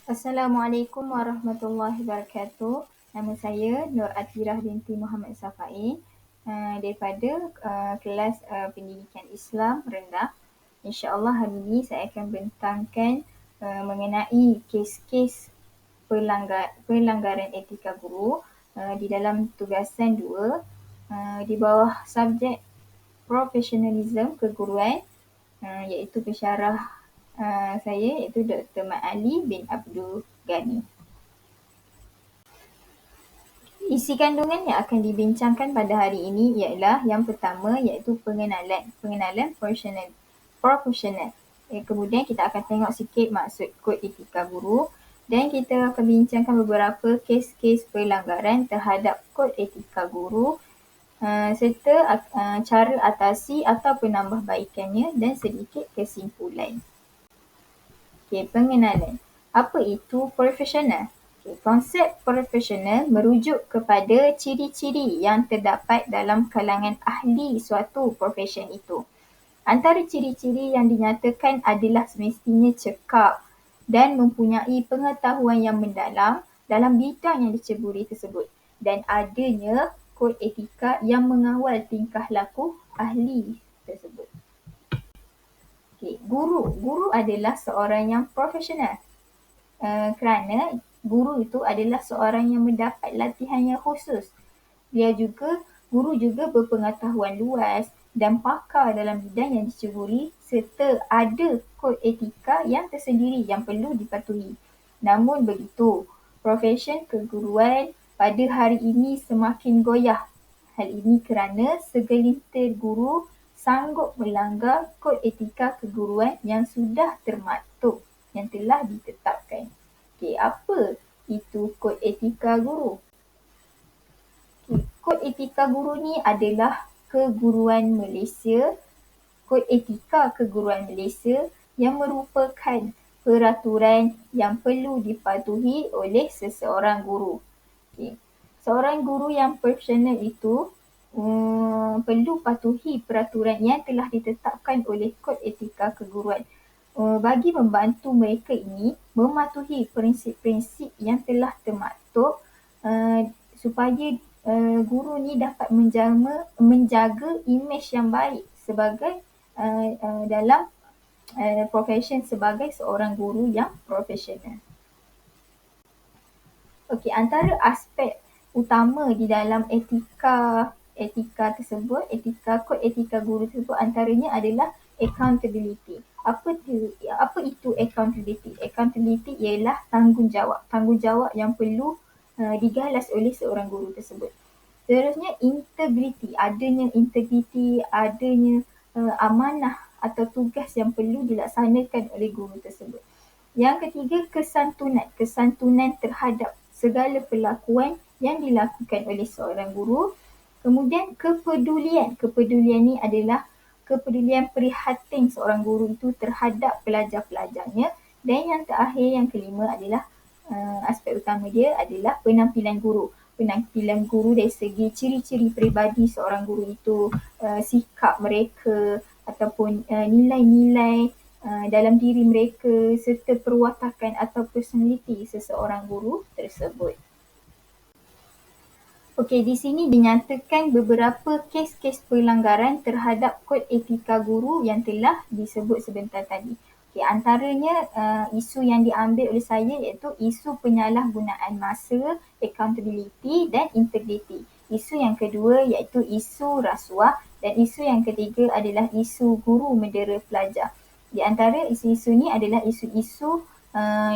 Assalamualaikum warahmatullahi wabarakatuh. Nama saya Nur Atirah binti Muhammad Safai daripada kelas Pendidikan Islam Rendah. InsyaAllah hari ini saya akan bentangkan mengenai kes-kes pelanggaran etika guru di dalam tugasan 2 di bawah subjek profesionalism keguruan, iaitu pensyarah saya iaitu Dr. Mat Ali bin Abdul Ghani. Isi kandungan yang akan dibincangkan pada hari ini ialah yang pertama iaitu pengenalan profesional. Kemudian kita akan tengok sikit maksud kod etika guru dan kita akan bincangkan beberapa kes-kes pelanggaran terhadap kod etika guru serta cara atasi atau penambahbaikannya dan sedikit kesimpulan. Pengenalan. Apa itu profesional? Konsep profesional merujuk kepada ciri-ciri yang terdapat dalam kalangan ahli suatu profesen itu. Antara ciri-ciri yang dinyatakan adalah semestinya cekap dan mempunyai pengetahuan yang mendalam dalam bidang yang diceburi tersebut dan adanya kod etika yang mengawal tingkah laku ahli tersebut. Guru adalah seorang yang profesional kerana guru itu adalah seorang yang mendapat latihan yang khusus. Guru juga berpengetahuan luas dan pakar dalam bidang yang diceburi serta ada kod etika yang tersendiri yang perlu dipatuhi. Namun begitu, profesen keguruan pada hari ini semakin goyah. Hal ini kerana segelintir guru sanggup melanggar kod etika keguruan yang sudah termaktub, yang telah ditetapkan. Apa itu kod etika guru? Kod etika guru ni adalah keguruan Malaysia, kod etika keguruan Malaysia yang merupakan peraturan yang perlu dipatuhi oleh seseorang guru. Seorang guru yang profesional itu perlu patuhi peraturan yang telah ditetapkan oleh kod etika keguruan bagi membantu mereka ini mematuhi prinsip-prinsip yang telah termaktub supaya guru ni dapat menjaga imej yang baik sebagai dalam profesen sebagai seorang guru yang profesional. Antara aspek utama di dalam etika tersebut, kod etika guru tersebut antaranya adalah accountability. Apa itu accountability? Accountability ialah tanggungjawab yang perlu digalas oleh seorang guru tersebut. Seterusnya adanya integriti, adanya amanah atau tugas yang perlu dilaksanakan oleh guru tersebut. Yang ketiga, kesantunan terhadap segala perlakuan yang dilakukan oleh seorang guru. Kemudian kepedulian ni adalah kepedulian prihatin seorang guru itu terhadap pelajar-pelajarnya. Dan yang terakhir, yang kelima adalah aspek utama dia adalah penampilan guru. Penampilan guru dari segi ciri-ciri peribadi seorang guru itu, sikap mereka ataupun nilai-nilai dalam diri mereka serta perwatakan atau personaliti seseorang guru tersebut. Di sini dinyatakan beberapa kes-kes pelanggaran terhadap kod etika guru yang telah disebut sebentar tadi. Antaranya isu yang diambil oleh saya iaitu isu penyalahgunaan masa, accountability dan integriti. Isu yang kedua iaitu isu rasuah dan isu yang ketiga adalah isu guru mendera pelajar. Di antara isu-isu ni adalah isu-isu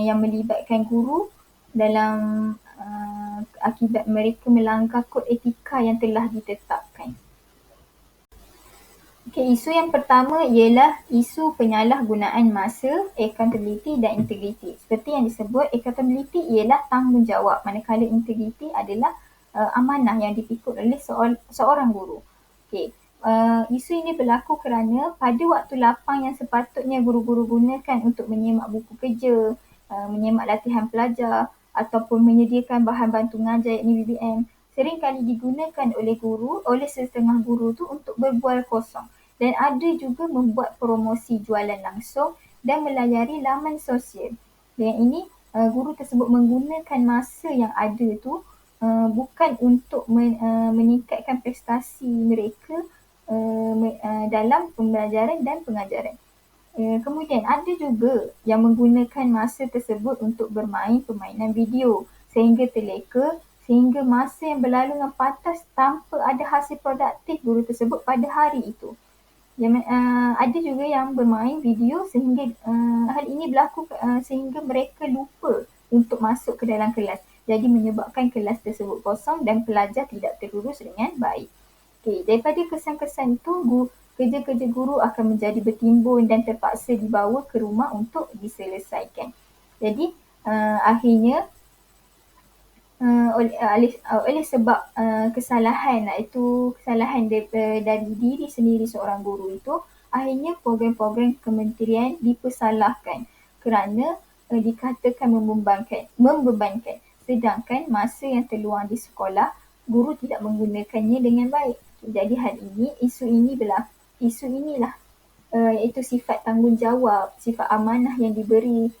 yang melibatkan guru dalam akibat mereka melanggar kod etika yang telah ditetapkan. Isu yang pertama ialah isu penyalahgunaan masa, accountability dan integriti. Seperti yang disebut, accountability ialah tanggungjawab, manakala integriti adalah amanah yang dipikul oleh seorang guru. Isu ini berlaku kerana pada waktu lapang yang sepatutnya guru-guru gunakan untuk menyemak buku kerja, menyemak latihan pelajar ataupun menyediakan bahan bantu mengajar iaitu BBM, seringkali digunakan oleh setengah guru tu untuk berbual kosong dan ada juga membuat promosi jualan langsung dan melayari laman sosial. Dan ini guru tersebut menggunakan masa yang ada tu bukan untuk meningkatkan prestasi mereka dalam pembelajaran dan pengajaran. Kemudian ada juga yang menggunakan masa tersebut untuk bermain permainan video sehingga terleka, sehingga masa yang berlalu dengan pantas tanpa ada hasil produktif guru tersebut pada hari itu. Ada juga yang bermain video sehingga hal ini berlaku sehingga mereka lupa untuk masuk ke dalam kelas. Jadi menyebabkan kelas tersebut kosong dan pelajar tidak terurus dengan baik. Okay, daripada kesan-kesan itu, kerja-kerja guru akan menjadi bertimbun dan terpaksa dibawa ke rumah untuk diselesaikan. Jadi akhirnya oleh sebab kesalahan, iaitu kesalahan dari diri sendiri seorang guru itu, akhirnya program-program kementerian dipersalahkan kerana dikatakan membebankan. Sedangkan masa yang terluang di sekolah, guru tidak menggunakannya dengan baik. Jadi hal ini, isu inilah iaitu sifat tanggungjawab, sifat amanah yang diberi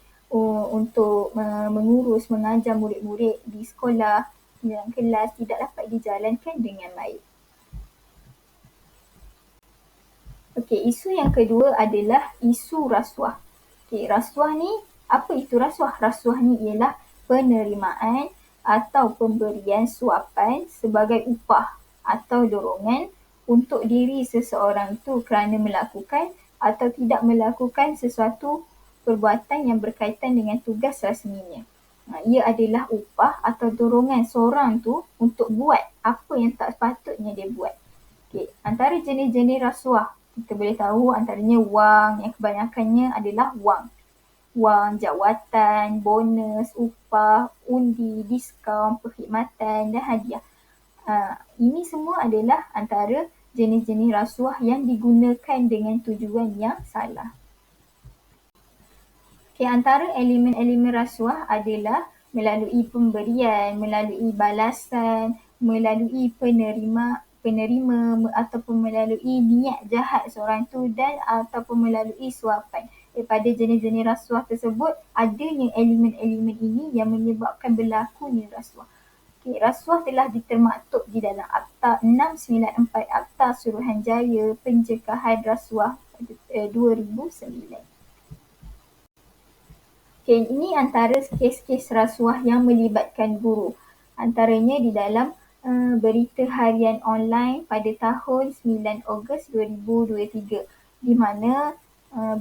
untuk mengurus, mengajar murid-murid di sekolah, dalam kelas tidak dapat dijalankan dengan baik. Okey, isu yang kedua adalah isu rasuah. Okey, rasuah ni, apa itu rasuah? Rasuah ni ialah penerimaan atau pemberian suapan sebagai upah atau dorongan untuk diri seseorang itu kerana melakukan atau tidak melakukan sesuatu perbuatan yang berkaitan dengan tugas rasminya. Ia adalah upah atau dorongan seorang tu untuk buat apa yang tak sepatutnya dia buat. Okay. Antara jenis-jenis rasuah, kita boleh tahu antaranya wang, yang kebanyakannya adalah wang. Wang, jawatan, bonus, upah, undi, diskaun, perkhidmatan dan hadiah. Ini semua adalah antara jenis-jenis rasuah yang digunakan dengan tujuan yang salah. Okay, antara elemen-elemen rasuah adalah melalui pemberian, melalui balasan, melalui penerima ataupun melalui niat jahat seorang itu dan ataupun melalui suapan. Daripada jenis-jenis rasuah tersebut, adanya elemen-elemen ini yang menyebabkan berlakunya rasuah. Okay, rasuah telah ditermaktub di dalam Akta 694 Akta Suruhanjaya Pencegahan Rasuah 2009. Okay, ini antara kes-kes rasuah yang melibatkan guru. Antaranya di dalam berita harian online pada tahun 9 Ogos 2023 di mana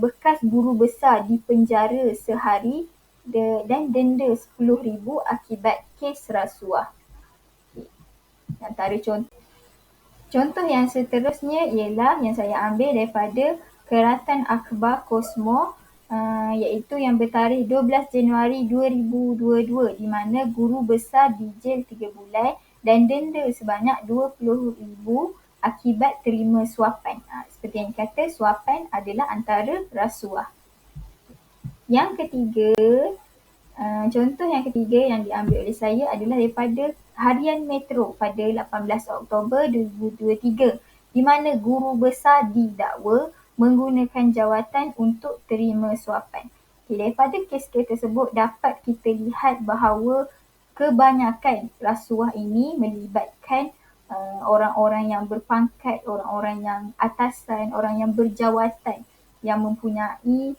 bekas guru besar dipenjara sehari dan denda RM10,000 akibat kes rasuah. Okay. Antara contoh yang seterusnya ialah yang saya ambil daripada Keratan Akhbar Kosmo iaitu yang bertarikh 12 Januari 2022 di mana guru besar dijel 3 bulan dan denda sebanyak RM20,000 akibat terima suapan. Seperti yang kata, suapan adalah antara rasuah. Yang ketiga, contoh yang ketiga yang diambil oleh saya adalah daripada Harian Metro pada 18 Oktober 2023 di mana guru besar didakwa menggunakan jawatan untuk terima suapan. Okay, daripada kes-kes tersebut dapat kita lihat bahawa kebanyakan rasuah ini melibatkan orang-orang yang berpangkat, orang-orang yang atasan, orang yang berjawatan yang mempunyai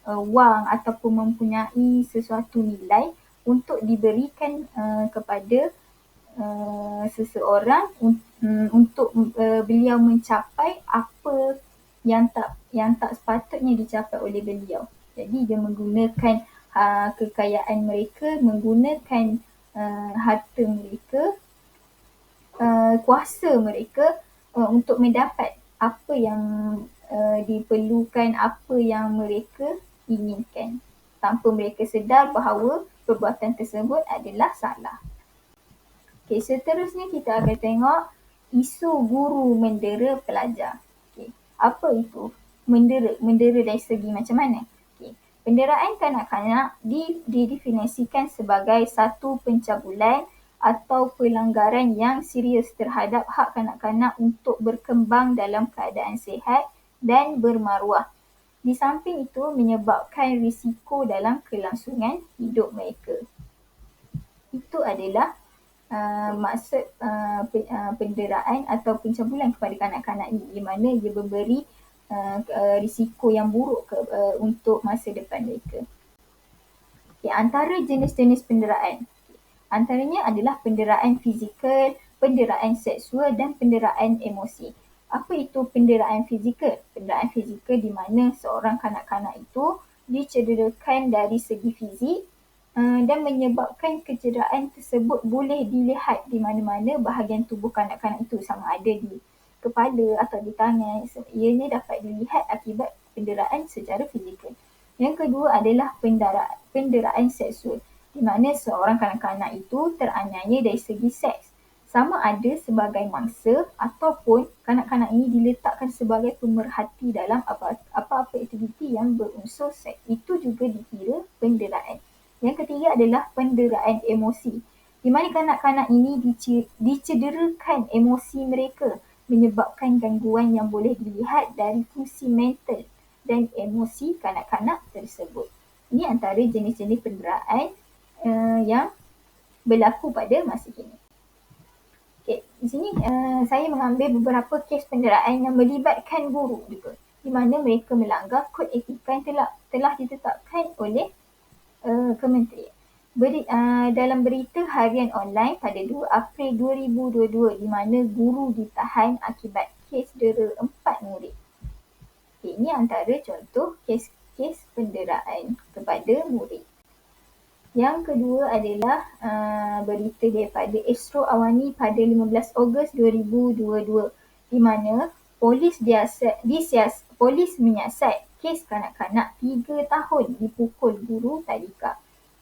wang ataupun mempunyai sesuatu nilai untuk diberikan kepada seseorang untuk beliau mencapai apa yang tak sepatutnya dicapai oleh beliau. Jadi dia menggunakan kekayaan mereka, menggunakan harta mereka, kuasa mereka untuk mendapat apa yang diperlukan, apa yang mereka inginkan tanpa mereka sedar bahawa perbuatan tersebut adalah salah. Okay, seterusnya kita akan tengok isu guru mendera pelajar. Okay, apa itu mendera? Mendera dari segi macam mana? Okay, penderaan kanak-kanak didefinisikan sebagai satu pencabulan atau pelanggaran yang serius terhadap hak kanak-kanak untuk berkembang dalam keadaan sihat dan bermaruah Di samping itu menyebabkan risiko dalam kelangsungan hidup mereka. Itu adalah maksud penderaan atau pencabulan kepada kanak-kanak ini, di mana ia memberi risiko yang buruk untuk masa depan mereka. Okay, antara jenis-jenis penderaan, antaranya adalah penderaan fizikal, penderaan seksual dan penderaan emosi. Apa itu penderaan fizikal? Penderaan fizikal di mana seorang kanak-kanak itu dicederakan dari segi fizik dan menyebabkan kecederaan tersebut boleh dilihat di mana-mana bahagian tubuh kanak-kanak itu, sama ada di kepala atau di tangan. Ianya dapat dilihat akibat penderaan secara fizikal. Yang kedua adalah penderaan seksual, di mana seorang kanak-kanak itu teraniaya dari segi seks, sama ada sebagai mangsa ataupun kanak-kanak ini diletakkan sebagai pemerhati dalam apa-apa aktiviti yang berunsur seks. Itu juga dikira penderaan. Yang ketiga adalah penderaan emosi, di mana kanak-kanak ini dicederakan emosi mereka, menyebabkan gangguan yang boleh dilihat dari fungsi mental dan emosi kanak-kanak tersebut. Ini antara jenis-jenis penderaan yang berlaku pada masa kini. Okay, di sini saya mengambil beberapa kes penderaan yang melibatkan guru juga, di mana mereka melanggar kod etika yang telah ditetapkan oleh kementerian. Dalam berita harian online pada 2 April 2022, di mana guru ditahan akibat kes dera 4 murid. Okay, ini antara contoh kes-kes penderaan kepada murid. Yang kedua adalah berita daripada Astro Awani pada 15 Ogos 2022, di mana polis menyiasat kes kanak-kanak 3 tahun dipukul guru tadika.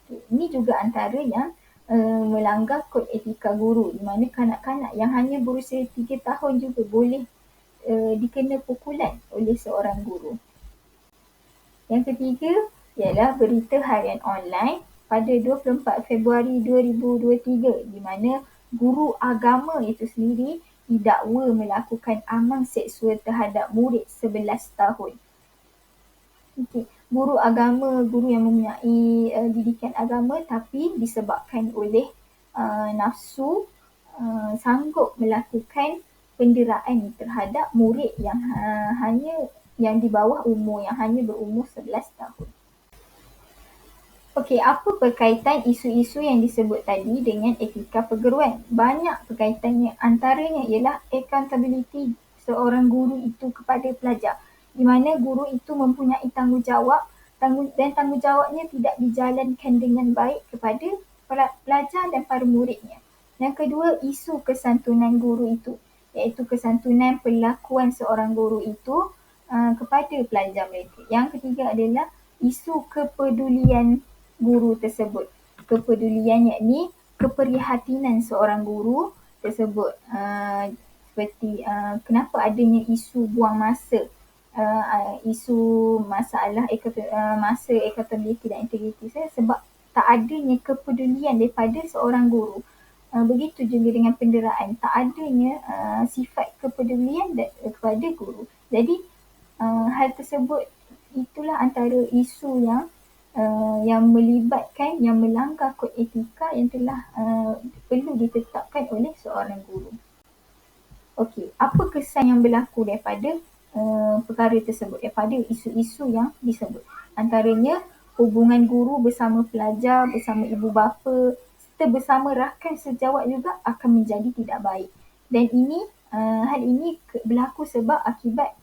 Okay, ini juga antara yang melanggar kod etika guru, di mana kanak-kanak yang hanya berusia 3 tahun juga boleh dikena pukulan oleh seorang guru. Yang ketiga ialah berita harian online pada 24 Februari 2023, di mana guru agama itu sendiri didakwa melakukan amal seksual terhadap murid 11 tahun. Okay. Guru agama, guru yang mempunyai didikan agama, tapi disebabkan oleh nafsu sanggup melakukan penderaan terhadap murid yang hanya yang di bawah umur, yang hanya berumur 11 tahun. Okey, apa berkaitan isu-isu yang disebut tadi dengan etika perguruan? Banyak berkaitannya. Antaranya ialah accountability seorang guru itu kepada pelajar, di mana guru itu mempunyai tanggungjawab dan tanggungjawabnya tidak dijalankan dengan baik kepada pelajar dan para muridnya. Yang kedua, isu kesantunan guru itu, iaitu kesantunan perlakuan seorang guru itu kepada pelajar mereka. Yang ketiga adalah isu kepedulian guru tersebut. Kepedulian yakni keprihatinan seorang guru tersebut, seperti kenapa adanya isu buang masa, isu masalah masa, accountability dan integriti, sebab tak adanya kepedulian daripada seorang guru. Begitu juga dengan penderaan, tak adanya sifat kepedulian kepada guru. Jadi hal tersebut itulah antara isu yang melibatkan, yang melanggar kod etika yang telah perlu ditetapkan oleh seorang guru. Okey, apa kesan yang berlaku daripada perkara tersebut, daripada isu-isu yang disebut? Antaranya hubungan guru bersama pelajar, bersama ibu bapa serta bersama rakan sejawat juga akan menjadi tidak baik. Dan hal ini berlaku sebab akibat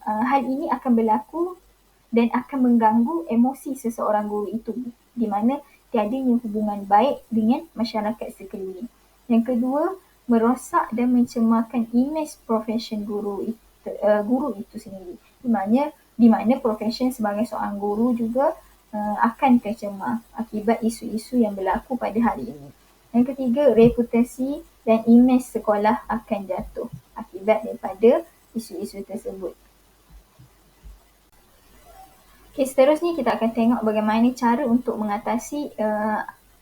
hal ini akan berlaku dan akan mengganggu emosi seseorang guru itu, di mana tiadanya hubungan baik dengan masyarakat sekeliling. Yang kedua, merosak dan mencemarkan imej profesion guru itu sendiri, di mana profesion sebagai seorang guru juga akan tercemar akibat isu-isu yang berlaku pada hari ini. Yang ketiga, reputasi dan imej sekolah akan jatuh akibat daripada isu-isu tersebut. Okay, seterusnya kita akan tengok bagaimana cara untuk mengatasi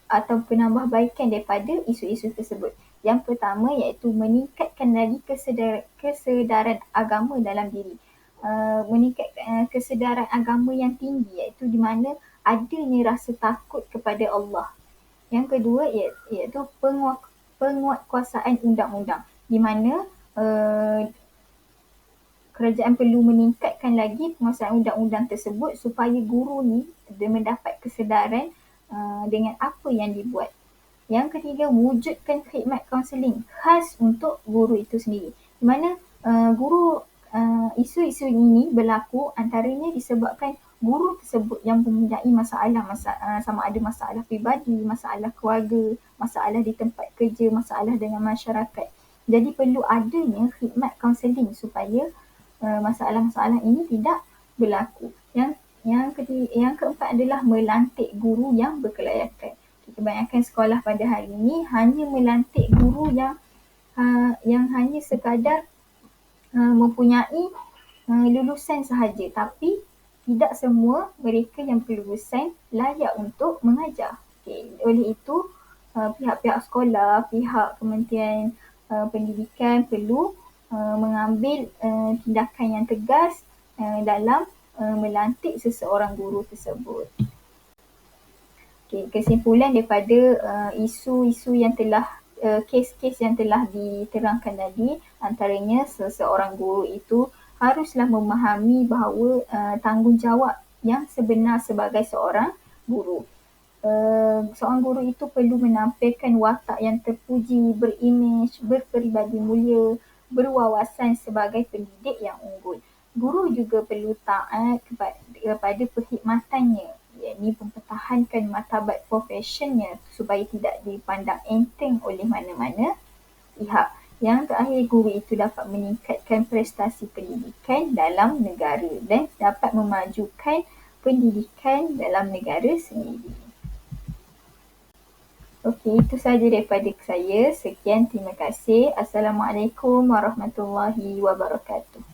atau penambahbaikan daripada isu-isu tersebut. Yang pertama iaitu meningkatkan lagi kesedaran agama dalam diri. meningkatkan kesedaran agama yang tinggi, iaitu di mana adanya rasa takut kepada Allah. Yang kedua iaitu penguatkuasaan undang-undang, di mana kerajaan perlu meningkatkan lagi penguasaan undang-undang tersebut supaya guru ni dia mendapat kesedaran dengan apa yang dibuat. Yang ketiga, wujudkan khidmat kaunseling khas untuk guru itu sendiri. Di mana isu-isu ini berlaku antaranya disebabkan guru tersebut yang mempunyai masalah sama ada masalah pribadi, masalah keluarga, masalah di tempat kerja, masalah dengan masyarakat. Jadi perlu adanya khidmat kaunseling supaya masalah-masalah ini tidak berlaku. Yang keempat adalah melantik guru yang berkelayakan. Kebanyakan sekolah pada hari ini hanya melantik guru yang hanya sekadar mempunyai lulusan sahaja, tapi tidak semua mereka yang berlulusan layak untuk mengajar. Oleh itu, pihak-pihak sekolah, pihak Kementerian Pendidikan perlu mengambil tindakan yang tegas dalam melantik seseorang guru tersebut. Kesimpulan daripada isu-isu yang telah kes-kes yang telah diterangkan tadi, antaranya seseorang guru itu haruslah memahami bahawa tanggungjawab yang sebenar sebagai seorang guru. Seorang guru itu perlu menampilkan watak yang terpuji, berimej, berperibadi mulia, berwawasan sebagai pendidik yang unggul. Guru juga perlu taat kepada perkhidmatannya, iaitu mempertahankan martabat profesionnya supaya tidak dipandang enteng oleh mana-mana pihak. Yang terakhir, guru itu dapat meningkatkan prestasi pendidikan dalam negara dan dapat memajukan pendidikan dalam negara sendiri. Okey, itu sahaja daripada saya. Sekian, terima kasih. Assalamualaikum warahmatullahi wabarakatuh.